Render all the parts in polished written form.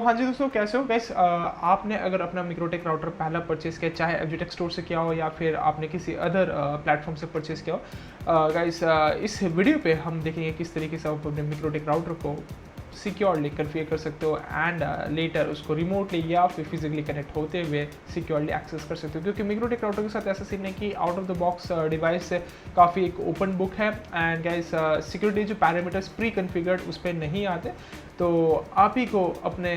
हाँ जी दोस्तों, कैसे हो गाइस। आपने अगर अपना मिक्रोटेक राउटर पहला परचेस किया, चाहे एफजीटेक स्टोर से किया हो या फिर आपने किसी अदर प्लेटफॉर्म से परचेस किया हो, गाइस इस वीडियो पे हम देखेंगे किस तरीके से आप अपने मिक्रोटेक राउटर को सिक्योरली कन्फिगर कर सकते हो एंड लेटर उसको रिमोटली या फिर फिजिकली कनेक्ट होते हुए सिक्योरली एक्सेस कर सकते हो। क्योंकि मिक्रोटेक राउटर के साथ ऐसा सीन है कि out of the box device काफ़ी एक ओपन बुक है एंड गाइस सिक्योरिटी जो पैरामीटर्स प्री कन्फिगर्ड उस पर नहीं आते, तो आप ही को अपने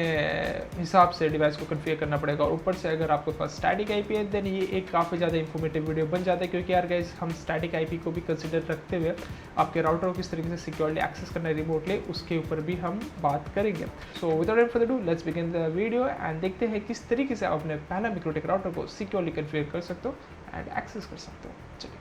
हिसाब से डिवाइस को कन्फिगर करना पड़ेगा। और ऊपर से अगर आपके पास स्टैटिक आईपी है देन ये एक काफ़ी ज़्यादा इंफॉर्मेटिव वीडियो बन जाता है, क्योंकि यार गाइस हम स्टैटिक आईपी को भी कंसिडर रखते हुए आपके राउटर को किस तरीके से सिक्योरली एक्सेस करना है रिमोटली, उसके ऊपर भी हम बात करेंगे। So without any further ado, let's begin the video and देखते हैं किस तरीके से आप अपने पहला मिक्रोटेक राउटर को सिक्योरली कन्फिगर कर सकते हो एंड एक्सेस कर सकते हो। चलिए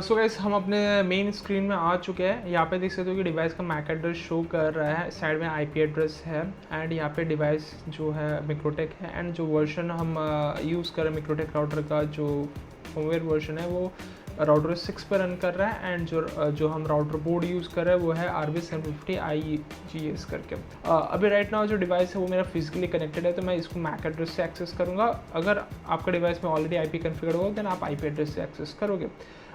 सो गाइस हम अपने मेन स्क्रीन में आ चुके हैं। यहाँ पे देख सकते हो कि डिवाइस का मैक एड्रेस शो कर रहा है, साइड में आईपी एड्रेस है एंड यहाँ पे डिवाइस जो है मिक्रोटेक है एंड जो वर्जन हम यूज़ कर रहे हैं मिक्रोटेक राउटर का जो फर्मवेयर वर्जन है वो राउटर 6 पर रन कर रहा है एंड जो हम राउटर बोर्ड यूज़ कर रहे हैं वो है RB750 IGS करके। अभी राइट नाउ जो डिवाइस है वो मेरा फिजिकली कनेक्टेड है, तो मैं इसको मैक एड्रेस से एक्सेस करूँगा। अगर आपका डिवाइस में ऑलरेडी आईपी कॉन्फ़िगर होगा देन आप आईपी एड्रेस से एक्सेस करोगे।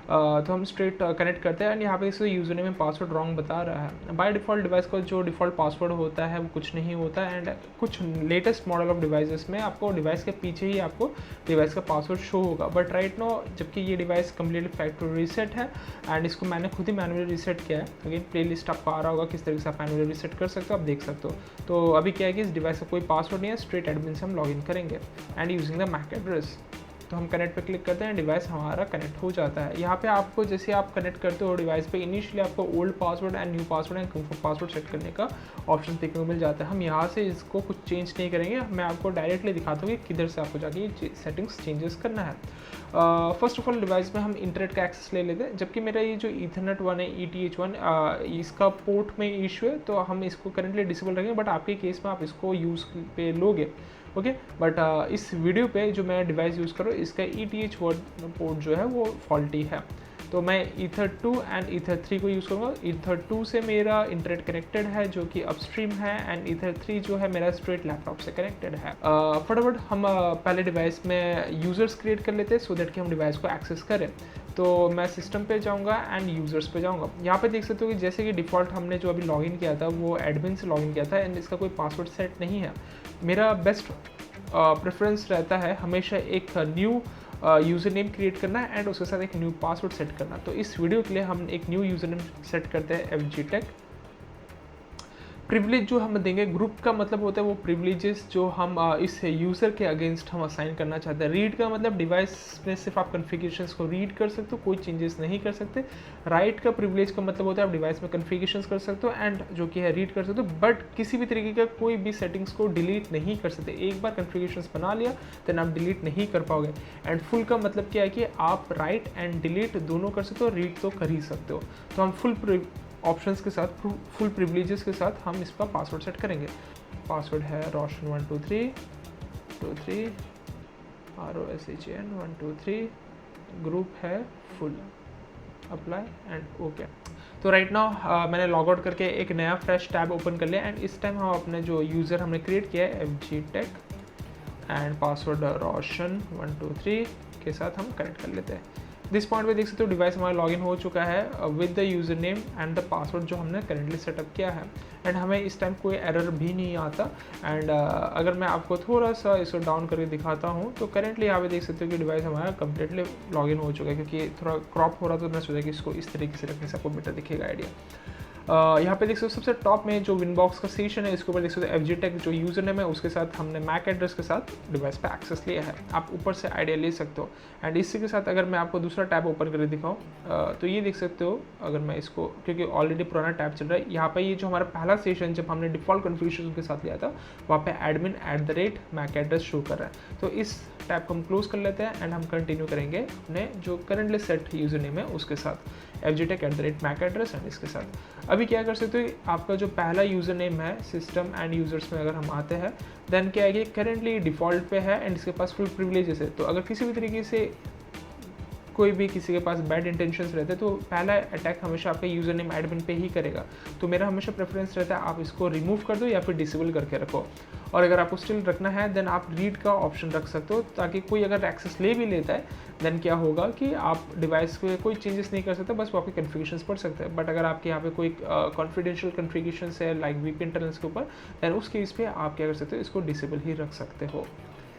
तो हम स्ट्रेट कनेक्ट करते हैं एंड यहाँ पे इससे यूज़र नेम में पासवर्ड रॉन्ग बता रहा है। बाय डिफ़ॉल्ट डिवाइस का जो डिफ़ॉल्ट पासवर्ड होता है वो कुछ नहीं होता एंड कुछ लेटेस्ट मॉडल ऑफ डिवाइसेस में आपको डिवाइस के पीछे ही आपको डिवाइस का पासवर्ड शो होगा। बट राइट नो जबकि ये डिवाइस कम्प्लीटली फैक्ट्री रीसेट है एंड इसको मैंने खुद ही मैनुअली रीसेट किया है। अगेन प्ले लिस्ट आपको आ रहा होगा किस तरीके से आप मैनुअली रीसेट कर सकते हो, आप देख सकते हो। तो अभी क्या है कि इस डिवाइस का कोई पासवर्ड नहीं है, स्ट्रेट एडमिन से हम लॉगिन करेंगे and using the MAC address. तो हम कनेक्ट पे क्लिक करते हैं, डिवाइस हमारा कनेक्ट हो जाता है। यहाँ पे आपको जैसे आप कनेक्ट करते हो डिवाइस पे इनिशियली आपको old password and new password and confirm password set करने का ऑप्शन देखने को मिल जाता है। हम यहाँ से इसको कुछ चेंज नहीं करेंगे, मैं आपको डायरेक्टली दिखाता हूँ कि किधर से आपको जाके ये सेटिंग्स चेंजेस करना है। फर्स्ट ऑफ ऑल डिवाइस में हम इंटरनेट का एक्सेस ले लेते हैं, जबकि मेरा ये जो ईथरनेट 1 है ETH1 इसका पोर्ट में इशू है तो हम इसको करेंटली डिसेबल रखेंगे, बट आपके केस में आप इसको यूज़ पे लोगे ओके। बट इस वीडियो पे जो मैं डिवाइस यूज़ कर रहा हूँ इसका ETH1 पोर्ट जो है वो फॉल्टी है, तो मैं ईथर 2 एंड ईथर 3 को यूज़ करूँगा। ईथर 2 से मेरा इंटरनेट कनेक्टेड है जो कि अपस्ट्रीम है एंड ईथर 3 जो है मेरा स्ट्रेट लैपटॉप से कनेक्टेड है। फटाफट हम पहले डिवाइस में यूज़र्स क्रिएट कर लेते हैं सो दैट कि हम डिवाइस को एक्सेस करें। तो मैं सिस्टम पे जाऊंगा एंड यूज़र्स पे जाऊंगा। यहाँ पे देख सकते हो कि जैसे कि डिफ़ॉल्ट हमने जो अभी लॉगिन किया था वो एडमिन से लॉगिन किया था एंड इसका कोई पासवर्ड सेट नहीं है। मेरा बेस्ट प्रेफरेंस रहता है हमेशा एक न्यू यूज़र नेम क्रिएट करना है एंड उसके साथ एक न्यू पासवर्ड सेट करना। तो इस वीडियो के लिए हम एक न्यू यूज़र नेम सेट करते हैं FGTech। प्रिविलेज जो हम देंगे, ग्रुप का मतलब होता है वो प्रिविलेजेस जो हम इस यूज़र के अगेंस्ट हम असाइन करना चाहते हैं। रीड का मतलब डिवाइस में सिर्फ आप कॉन्फ़िगरेशंस को रीड कर सकते हो, कोई चेंजेस नहीं कर सकते। राइट का प्रिविलेज का मतलब होता है आप डिवाइस में कॉन्फ़िगरेशंस कर सकते हो एंड जो कि है रीड कर सकते हो, बट किसी भी तरीके का कोई भी सेटिंग्स को डिलीट नहीं कर सकते। एक बार कॉन्फ़िगरेशंस बना लिया देन आप डिलीट नहीं कर पाओगे। एंड फुल का मतलब क्या है कि आप राइट एंड डिलीट दोनों कर सकते हो, रीड तो कर ही सकते हो। तो हम फुल ऑप्शंस के साथ, फुल प्रिविलेजेस के साथ हम इसका पासवर्ड सेट करेंगे। पासवर्ड है Roshan12323 ROSHAN123, ग्रुप है फुल, अप्लाई एंड ओके। तो राइट नाउ मैंने लॉग आउट करके एक नया फ्रेश टैब ओपन कर लिया एंड इस टाइम हम अपने जो यूज़र हमने क्रिएट किया है FGTech एंड पासवर्ड Roshan123 के साथ हम कनेक्ट कर लेते हैं। दिस पॉइंट पे देख सकते हो डिवाइस हमारा लॉगिन हो चुका है with the user name and the password जो हमने करेंटली सेटअप किया है एंड हमें इस टाइम कोई एरर भी नहीं आता। एंड अगर मैं आपको थोड़ा सा इसको डाउन करके दिखाता हूँ तो करेंटली यहाँ पे देख सकते हो कि डिवाइस हमारा कम्प्लीटली लॉगिन हो चुका है, क्योंकि थोड़ा क्रॉप हो रहा था तो मैं सोचा कि इसको इस तरीके से रखने से आपको बेटर दिखेगा आइडिया। यहाँ पे देख सकते हो सबसे टॉप में जो विनबॉक्स का सेशन है इसके ऊपर देख सकते हो FGTech जो यूज़र नेम है उसके साथ हमने मैक एड्रेस के साथ डिवाइस पे एक्सेस लिया है। आप ऊपर से आइडिया ले सकते हो एंड इसी के साथ अगर मैं आपको दूसरा टैब ओपन करके दिखाऊँ तो ये देख सकते हो, अगर मैं इसको, क्योंकि ऑलरेडी पुराना टैब चल रहा है, यहाँ पे ये जो हमारा पहला सेशन जब हमने डिफ़ॉल्ट कॉन्फ़िगरेशन के साथ लिया था वहाँ पे admin@mac एड्रेस शो कर रहा है। तो इस टैब को हम क्लोज कर लेते हैं एंड हम कंटिन्यू करेंगे अपने जो करंटली सेट यूज़र नेम है उसके साथ FGTech@mac एड्रेस एंड इसके साथ। अभी क्या कर सकते हो, आपका जो पहला यूज़र नेम है सिस्टम एंड यूज़र्स में अगर हम आते हैं देन क्या है कि करेंटली डिफ़ॉल्ट पे है एंड इसके पास फुल प्रिविलेजेस है। तो अगर किसी भी तरीके से कोई भी किसी के पास बैड इंटेंशंस रहते हैं तो पहला अटैक हमेशा आपके यूज़र नेम एडमिन पे ही करेगा। तो मेरा हमेशा प्रेफरेंस रहता है आप इसको रिमूव कर दो या फिर डिसेबल करके रखो। और अगर आपको स्टिल रखना है देन आप रीड का ऑप्शन रख सकते हो, ताकि कोई अगर एक्सेस ले भी लेता है देन क्या होगा कि आप डिवाइस पे कोई चेंजेस नहीं कर सकते, बस वो आपके कॉन्फ़िगरेशंस पढ़ सकते हैं। बट अगर आपके यहाँ पे कोई कॉन्फिडेंशियल कॉन्फ़िगरेशंस है लाइक वीपीएन टनल्स के ऊपर, देन उस केस पे आप क्या कर सकते हो, इसको डिसेबल ही रख सकते हो।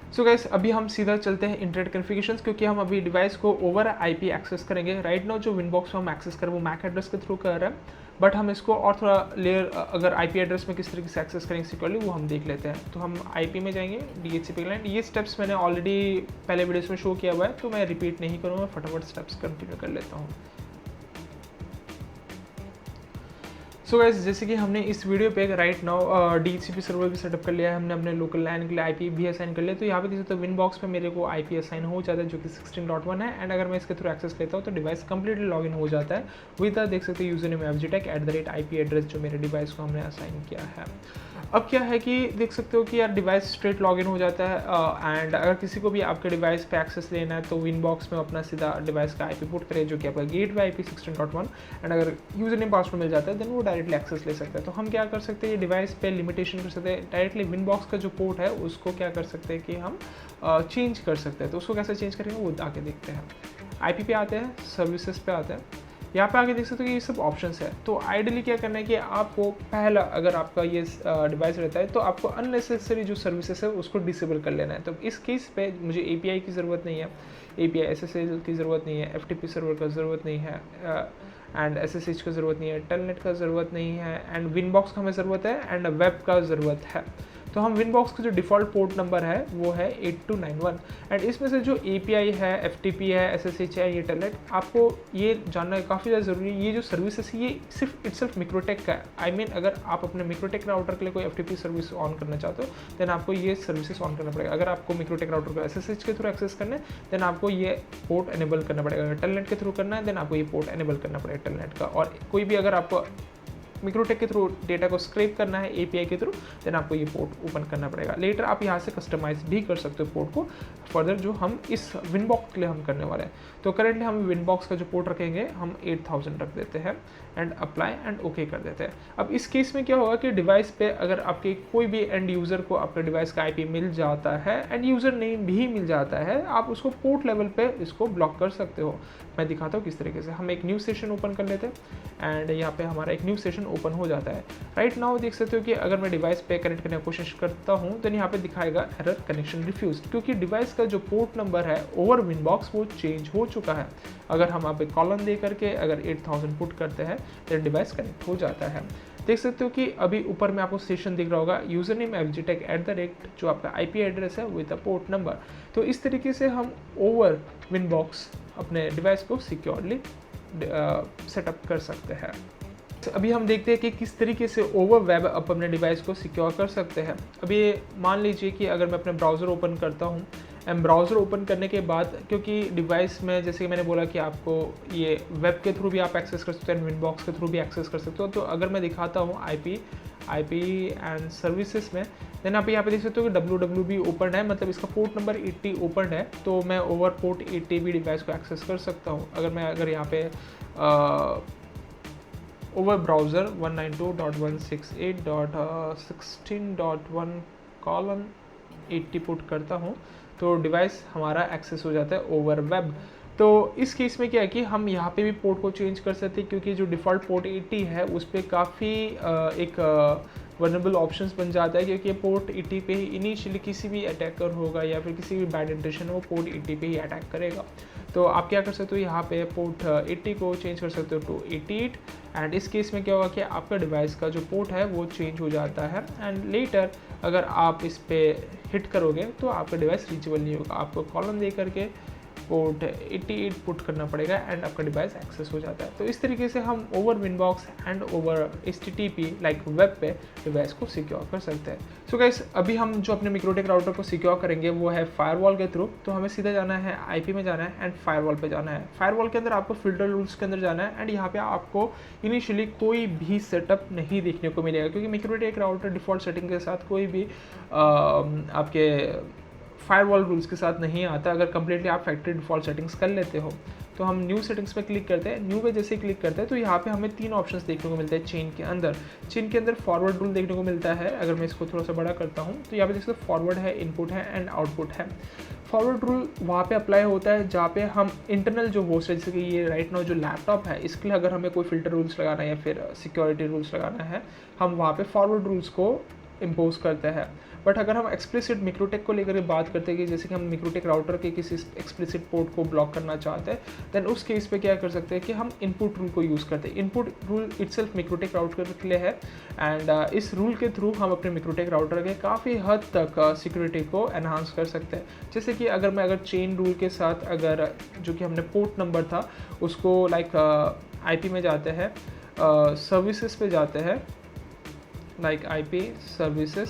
सो गाइस अभी हम सीधा चलते हैं इंटरनेट कॉन्फ़िगरेशंस, क्योंकि हम अभी डिवाइस को ओवर आईपी एक्सेस करेंगे। राइट नाउ जो विनबॉक्स हम एक्सेस कर वो मैक एड्रेस के थ्रू कर रहे हैं, बट हम इसको और थोड़ा लेयर अगर आईपी एड्रेस में किस तरीके से एक्सेस करेंगे सिक्योरली वो हम देख लेते हैं। तो हम आईपी में जाएंगे, डीएचसीपी क्लाइंट। ये स्टेप्स मैंने ऑलरेडी पहले वीडियोस में शो किया हुआ है तो मैं रिपीट नहीं करूँगा, फटाफट स्टेप्स कंटिन्यू कर लेता हूँ। सो गाइस जैसे कि हमने इस वीडियो पे राइट नाउ डीएचसीपी सर्वर भी सेटअप कर लिया है, हमने अपने लोकल लैन के लिए आईपी भी असाइन कर लिया। तो यहाँ पे देख सकते हो विनबॉक्स पे मेरे को आईपी असाइन हो जाता है जो कि 16.1 है। एंड अगर मैं इसके थ्रू एक्सेस लेता हूँ तो डिवाइस कंप्लीटली लॉगिन हो जाता है विद देख सकते हो यूजर नेम fgtech@IP एड्रेस जो मेरे डिवाइस को हमने असाइन किया है। अब क्या है कि देख सकते हो कि यार डिवाइस स्ट्रेट लॉगिन हो जाता है। एंड अगर किसी को भी आपके डिवाइस पे एक्सेस लेना है तो विनबॉक्स में अपना सीधा डिवाइस का आईपी पुट करे जो कि आपका गेटवे आईपी 16.1। एंड अगर यूजर नेम पासवर्ड मिल जाता है देन वो डायरेक्टली एक्सेस ले सकता है। तो हम क्या कर सकते हैं, डिवाइस पे लिमिटेशन कर सकते हैं, डायरेक्टली विनबॉक्स का जो पोर्ट है उसको क्या कर सकते हैं कि हम चेंज कर सकते हैं। तो उसको कैसे चेंज करेंगे वो आके देखते हैं। आईपी पे आते हैं, सर्विसेज पे आते हैं, यहाँ पे आगे देख सकते हो कि ये सब ऑप्शंस है। तो आइडियली क्या करना है कि आपको पहला अगर आपका ये डिवाइस रहता है तो आपको अननेसेसरी जो सर्विसेज है उसको डिसेबल कर लेना है। तो इस केस पे मुझे एपीआई की ज़रूरत नहीं है, एपीआई एसएसएल की ज़रूरत नहीं है, एफटीपी सर्वर का ज़रूरत नहीं है, एंड एसएसएच का ज़रूरत नहीं है, टेलनेट का ज़रूरत नहीं है, एंड विनबॉक्स का हमें ज़रूरत है, एंड वेब का ज़रूरत है। तो हम विनबॉक्स का जो डिफ़ॉल्ट पोर्ट नंबर है वो है 8291। एंड इसमें से जो एपीआई है, एफटीपी है, एसएसएच है, ये टेलनेट, आपको ये जानना काफ़ी ज़्यादा ज़रूरी है। ये जो सर्विसेज है ये सिर्फ इटसेल्फ मिक्रोटेक का है। आई मीन अगर आप अपने मिक्रोटेक राउटर के लिए कोई एफटीपी सर्विस ऑन करना चाहते हो देन आपको ये सर्विसेज ऑन करना पड़ेगा। अगर आपको मिक्रोटेक राउटर को एसएसएच के थ्रू एक्सेस करना है देन आपको ये पोर्ट एनेबल करना पड़ेगा। अगर टेलनेट के थ्रू करना है देन आपको ये पोर्ट एनेबल करना पड़ेगा टेलनेट का। और कोई भी अगर आपको मिक्रोटेक के थ्रू डेटा को स्क्रैप करना है एपीआई के थ्रू देन आपको ये पोर्ट ओपन करना पड़ेगा। लेटर आप यहाँ से कस्टमाइज भी कर सकते हो पोर्ट को फर्दर, जो हम इस विनबॉक्स के लिए हम करने वाले हैं। तो करेंटली हम विनबॉक्स का जो पोर्ट रखेंगे हम 8000 रख देते हैं एंड अप्लाई एंड ओके कर देते हैं। अब इस केस में क्या होगा कि डिवाइस पे अगर आपके कोई भी एंड यूज़र को आपके डिवाइस का आईपी मिल जाता है, एंड यूज़र नेम भी मिल जाता है, आप उसको पोर्ट लेवल पे इसको ब्लॉक कर सकते हो। मैं दिखाता हूँ किस तरीके से। हम एक न्यू सेशन ओपन कर लेते हैं एंड यहाँ पे हमारा एक न्यू सेशन ओपन हो जाता है। राइट नाउ देख सकते हो कि अगर मैं डिवाइस पे कनेक्ट करने की कोशिश करता हूँ तो यहाँ पे दिखाएगा एरर कनेक्शन रिफ्यूज, क्योंकि डिवाइस का जो पोर्ट नंबर है ओवर विनबॉक्स वो चेंज हो चुका है। अगर हम आप एक कॉलम दे करके अगर 8000 पुट करते हैं तो डिवाइस कनेक्ट हो जाता है। देख सकते हो कि अभी ऊपर में आपको सेशन दिख रहा होगा, यूजर नेम fgtech@ जो आपका आईपी एड्रेस है विद द पोर्ट नंबर। तो इस तरीके से हम ओवर विनबॉक्स अपने डिवाइस को सिक्योरली सेटअप कर सकते हैं। अभी हम देखते हैं कि किस तरीके से ओवर वेब आप अपने डिवाइस को सिक्योर कर सकते हैं। अभी मान लीजिए कि अगर मैं अपने ब्राउज़र ओपन करता हूँ एंड ब्राउज़र ओपन करने के बाद, क्योंकि डिवाइस में जैसे कि मैंने बोला कि आपको ये वेब के थ्रू भी आप एक्सेस कर सकते हो, विनबॉक्स के थ्रू भी एक्सेस कर सकते हो। तो अगर मैं दिखाता हूँ आईपी एंड सर्विसेज में, देन आप यहाँ पे देख सकते हो कि www ओपन है, मतलब इसका पोर्ट नंबर 80 ओपन है। तो मैं ओवर पोर्ट 80 भी डिवाइस को एक्सेस कर सकता हूँ। अगर यहाँ पे ओवर ब्राउज़र 192.168.16.1:80 पुट करता हूँ तो डिवाइस हमारा एक्सेस हो जाता है ओवर वेब। तो इस केस में क्या है कि हम यहाँ पे भी पोर्ट को चेंज कर सकते हैं, क्योंकि जो डिफ़ॉल्ट पोर्ट 80 है उस पर काफ़ी एक वनरेबल ऑप्शंस बन जाता है, क्योंकि पोर्ट 80 पे ही इनिशियली किसी भी अटैकर होगा या फिर किसी भी बैड इंटेंशन वो पोर्ट 80 पे ही अटैक करेगा। तो आप क्या कर सकते हो, यहाँ पे पोर्ट 80 को चेंज कर सकते हो टू 88। एंड इस केस में क्या होगा कि आपका डिवाइस का जो पोर्ट है वो चेंज हो जाता है। एंड लेटर अगर आप इस पर हिट करोगे तो आपका डिवाइस रीचेबल नहीं होगा, आपको कॉलम दे करके पोर्ट 88 पुट करना पड़ेगा एंड आपका डिवाइस एक्सेस हो जाता है। तो इस तरीके से हम over WinBox and over HTTP like web पे डिवाइस को सिक्योर कर सकते हैं। सो गाइस अभी हम जो अपने मिक्रोटेक राउटर को सिक्योर करेंगे वो है फायरवॉल के थ्रू। तो हमें सीधा जाना है आईपी में जाना है एंड फायरवॉल पे जाना है। फायरवॉल के अंदर आपको फिल्टर रूल्स के अंदर जाना है एंड यहाँ पे आपको इनिशियली कोई भी सेटअप नहीं देखने को मिलेगा, क्योंकि मिक्रोटेक राउटर डिफ़ॉल्ट सेटिंग के साथ कोई भी आपके फायरवॉल रूल्स के साथ नहीं आता। अगर कम्प्लीटली आप फैक्ट्री डिफ़ॉल्ट सेटिंग्स कर लेते हो तो हम न्यू सेटिंग्स पे क्लिक करते हैं। न्यू पे जैसे ही क्लिक करते हैं तो यहाँ पे हमें 3 ऑप्शंस देखने को मिलते हैं चेन के अंदर। चेन के अंदर फॉरवर्ड रूल देखने को मिलता है। अगर मैं इसको थोड़ा सा बड़ा करता हूँ तो यहाँ पे देख सकते हो फॉरवर्ड है, इनपुट है एंड आउटपुट है। फॉरवर्ड रूल वहाँ पे अप्लाई होता है जहाँ पे हम इंटरनल जो होस्ट है, जैसे कि ये राइट नाउ जो लैपटॉप है, इसके लिए अगर हमें कोई फिल्टर रूल्स लगाना है या फिर सिक्योरिटी रूल्स लगाना है, हम वहाँ पे फॉरवर्ड रूल्स को इम्पोज करते हैं। बट अगर हम एक्सप्लिसिट मिक्रोटेक को लेकर बात करते हैं कि जैसे कि हम मिक्रोटेक राउटर के किसी एक्सप्लिसिट पोर्ट को ब्लॉक करना चाहते हैं, देन उस केस पे क्या कर सकते हैं कि हम इनपुट रूल को यूज़ करते हैं। इनपुट रूल इटसेल्फ मिक्रोटेक राउटर के लिए है एंड इस रूल के थ्रू हम अपने मिक्रोटेक राउटर के काफ़ी हद तक सिक्योरिटी को एनहांस कर सकते हैं। जैसे कि अगर चेन रूल के साथ अगर जो कि हमने पोर्ट नंबर था उसको लाइक IP में जाते हैं, सर्विसेज पे जाते हैं, लाइक IP सर्विसेज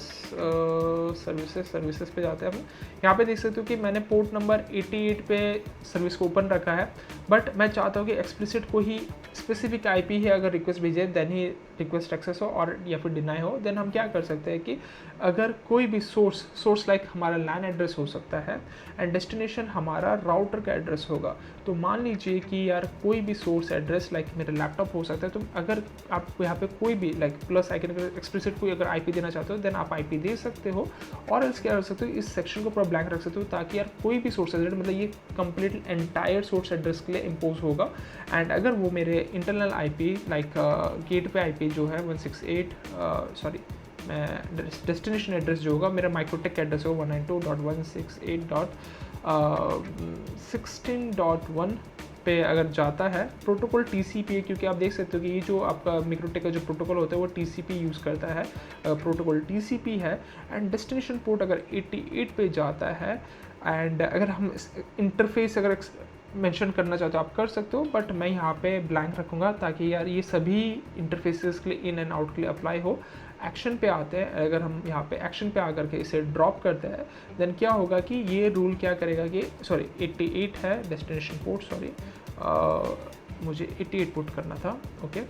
पे जाते हैं हम। यहाँ पे देख सकते हो कि मैंने पोर्ट नंबर 88 पे सर्विस को ओपन रखा है, बट मैं चाहता हूँ कि एक्सप्लिसिट को ही स्पेसिफिक IP है अगर रिक्वेस्ट भेजे देन ही रिक्वेस्ट एक्सेस हो और या फिर डिनाई हो। देन हम क्या कर सकते हैं कि अगर कोई भी सोर्स लाइक हमारा लैन एड्रेस हो सकता है एंड डेस्टिनेशन हमारा राउटर का एड्रेस होगा। तो मान लीजिए कि यार कोई भी सोर्स एड्रेस लाइक मेरा लैपटॉप हो सकता है, तो अगर आप यहाँ पे कोई भी लाइक प्लस आइकन एक्सप्लिसिट कोई अगर IP देना चाहते हो देन आप IP दे सकते हो, और एल्स क्या कर सकते हो इस सेक्शन को पूरा ब्लैंक रख सकते हो ताकि यार कोई भी सोर्स एड्रेस मतलब ये कंप्लीट एंटायर सोर्स एड्रेस के लिए इम्पोज होगा। एंड अगर वो मेरे इंटरनल IP लाइक गेट पे IP जो है 168 डेस्टिनेशन एड्रेस जो होगा मेरा माइक्रोटेक एड्रेस होगा 192.168.16.1 पे अगर जाता है। प्रोटोकॉल TCP है, क्योंकि आप देख सकते हो कि ये जो आपका मिक्रोटेक का जो प्रोटोकॉल होता है वो TCP यूज़ करता है, प्रोटोकॉल TCP है। एंड डेस्टिनेशन पोर्ट अगर 88 पे जाता है एंड अगर हम इंटरफेस अगर मेंशन करना चाहते हो आप कर सकते हो, बट मैं यहाँ पे ब्लैंक रखूँगा ताकि यार ये सभी इंटरफेसेस के लिए इन एंड आउट के लिए अप्लाई हो। एक्शन पे आते हैं, अगर हम यहाँ पे एक्शन पे आकर के इसे ड्रॉप करते हैं देन क्या होगा कि ये रूल क्या करेगा कि 88 है डेस्टिनेशन पोर्ट, मुझे 88 पुट करना था, ओके।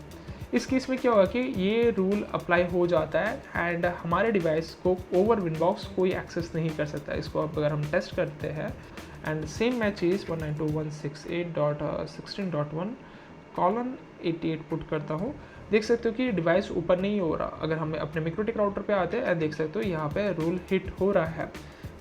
इस केस में क्या होगा कि ये रूल अप्लाई हो जाता है एंड हमारे डिवाइस को ओवर विनबॉक्स कोई एक्सेस नहीं कर सकता। इसको अब अगर हम टेस्ट करते हैं एंड सेम मैं चीज़ 192.168.16.1:88 पुट करता हूँ, देख सकते हो कि डिवाइस ऊपर नहीं हो रहा। अगर हम अपने मिक्रोटेक राउटर पे आते हैं देख सकते हो यहाँ पे रूल हिट हो रहा है।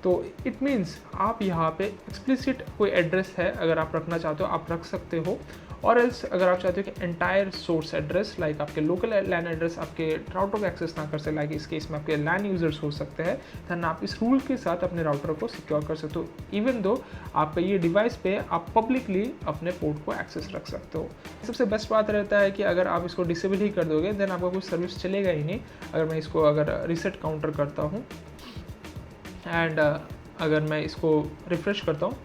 तो इट मीन्स आप यहाँ पे एक्सप्लिसिट कोई एड्रेस है अगर आप रखना चाहते हो आप रख सकते हो, और एल्स अगर आप चाहते हो कि एंटायर सोर्स एड्रेस लाइक आपके लोकल लैन एड्रेस आपके राउटर को एक्सेस ना कर सके, लाइक इस केस में आपके लैन यूजर्स हो सकते हैं, देन आप इस रूल के साथ अपने राउटर को सिक्योर कर सकते हो। इवन दो आपका ये डिवाइस पे आप पब्लिकली अपने पोर्ट को एक्सेस रख सकते हो। सबसे बेस्ट बात रहता है कि अगर आप इसको डिसेबल ही कर दोगे देन आपका कोई सर्विस चलेगा ही नहीं। अगर मैं इसको अगर रीसेट काउंटर करता हूँ एंड अगर मैं इसको रिफ्रेश करता हूँ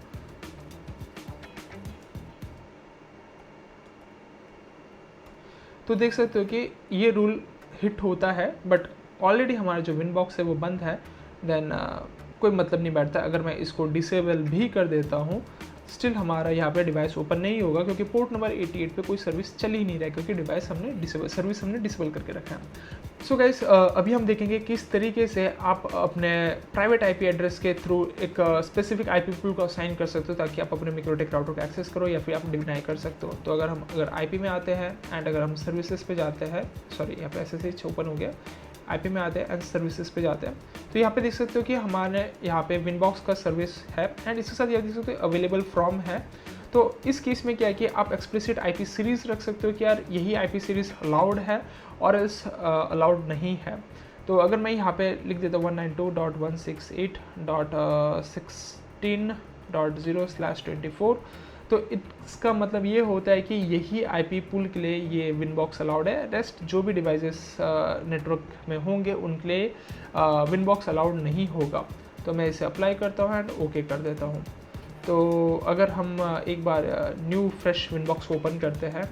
तो देख सकते हो कि ये रूल हिट होता है, बट ऑलरेडी हमारा जो विनबॉक्स है वो बंद है। देन कोई मतलब नहीं बैठता। अगर मैं इसको डिसेबल भी कर देता हूँ स्टिल हमारा यहाँ पे डिवाइस ओपन नहीं होगा, क्योंकि पोर्ट नंबर 88 पे कोई सर्विस चल ही नहीं रहा है, क्योंकि डिवाइस हमने सर्विस हमने डिसेबल करके रखा है। सो गाइस अभी हम देखेंगे किस तरीके से आप अपने प्राइवेट IP एड्रेस के थ्रू एक स्पेसिफिक IP पूल को असाइन कर सकते हो ताकि आप अपने मिक्रोटेक राउटर को एक्सेस करो या फिर आप डिनाई कर सकते हो। तो अगर IP में आते हैं एंड अगर हम सर्विसेज पे जाते हैं, यहाँ पे SSH ओपन हो गया, IP में आते हैं एंड सर्विसेज पे जाते हैं, तो यहाँ पे देख सकते हो कि हमारे यहाँ पे विनबॉक्स का सर्विस है एंड इसके साथ यहाँ देख सकते हो अवेलेबल फ्रॉम है। तो इस केस में क्या है कि आप एक्सप्लिसिट IP सीरीज़ रख सकते हो कि यार यही IP सीरीज़ अलाउड है और एल्स अलाउड नहीं है। तो अगर मैं यहाँ पे लिख देता हूँ 192.168.16.0/24, तो इसका मतलब ये होता है कि यही IP पूल के लिए ये विनबॉक्स अलाउड है। रेस्ट जो भी डिवाइसेस नेटवर्क में होंगे उनके लिए विनबॉक्स अलाउड नहीं होगा। तो मैं इसे अप्लाई करता हूँ एंड ओके कर देता हूँ। तो अगर हम एक बार न्यू फ्रेश विनबॉक्स को ओपन करते हैं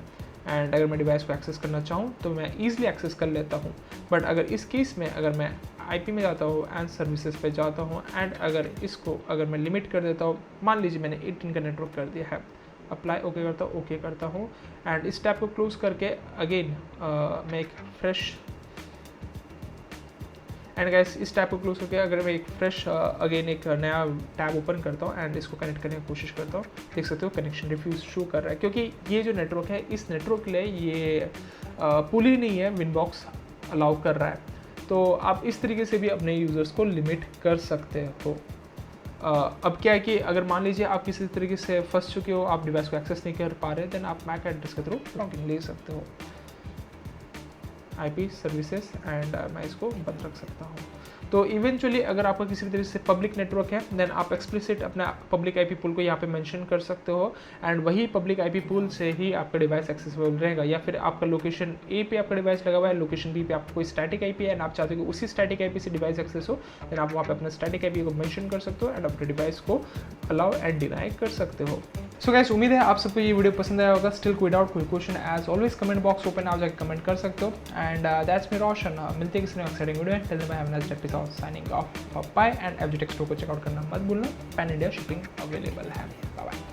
एंड अगर मैं डिवाइस को एक्सेस करना चाहूँ तो मैं ईजिली एक्सेस कर लेता हूँ। बट अगर इस केस में अगर मैं IP में जाता हूँ एंड सर्विसेज पे जाता हूँ एंड अगर इसको अगर मैं लिमिट कर देता हूँ, मान लीजिए मैंने 18 का नेटवर्क कर दिया है, अप्लाई ओके करता हूँ एंड इस टैब को क्लोज करके अगेन मैं एक फ्रेश एंड गाइस इस टैब को क्लोज करके अगर मैं एक फ्रेश अगेन एक नया टैब ओपन करता हूँ एंड इसको कनेक्ट करने की कोशिश करता हूँ, देख सकते हो कनेक्शन रिफ्यूज शो कर रहा है, क्योंकि ये जो नेटवर्क है इस नेटवर्क के लिए ये पुल ही नहीं है, विनबॉक्स अलाउ कर रहा है। तो आप इस तरीके से भी अपने यूज़र्स को लिमिट कर सकते हो। अब क्या है कि अगर मान लीजिए आप किसी तरीके से फंस चुके हो, आप डिवाइस को एक्सेस नहीं कर पा रहे, देन आप मैक एड्रेस के थ्रू लॉगिन ले सकते हो IP सर्विसेज एंड मैं इसको बंद रख सकता हूँ। तो इवेंचुअली अगर आपका किसी भी तरीके से पब्लिक नेटवर्क है, देन आप एक्सप्लिसिट अपना पब्लिक IP पूल को यहाँ पे मेंशन कर सकते हो एंड वही पब्लिक IP पूल से ही आपका डिवाइस एक्सेसिबल रहेगा। या फिर आपका लोकेशन A पे आपका डिवाइस लगा हुआ है, लोकेशन B पे आपको कोई स्टैटिक IP है एंड आप चाहते हो कि उसी स्टैटिक IP से डिवाइस एक्सेस हो, देन आप वहाँ पे अपना स्टैटिक IP को मेंशन कर सकते हो एंड अपने डिवाइस को अलाउ एंड डिनाई कर सकते हो। सो गाइस उम्मीद है आप सबको ये वीडियो पसंद आया होगा। स्टिल कोई डाउट कोई question as always comment box open, आप जाकर कमेंट कर सकते हो एंड दैट्स मी रोशन। मिलते हैं किसी एक्साइटिंग वीडियो में, till then have a nice day, signing off, bye and FGTech store को चेकआउट करना मत भूलना, पैन इंडिया शिपिंग अवेलेबल है। Bye bye.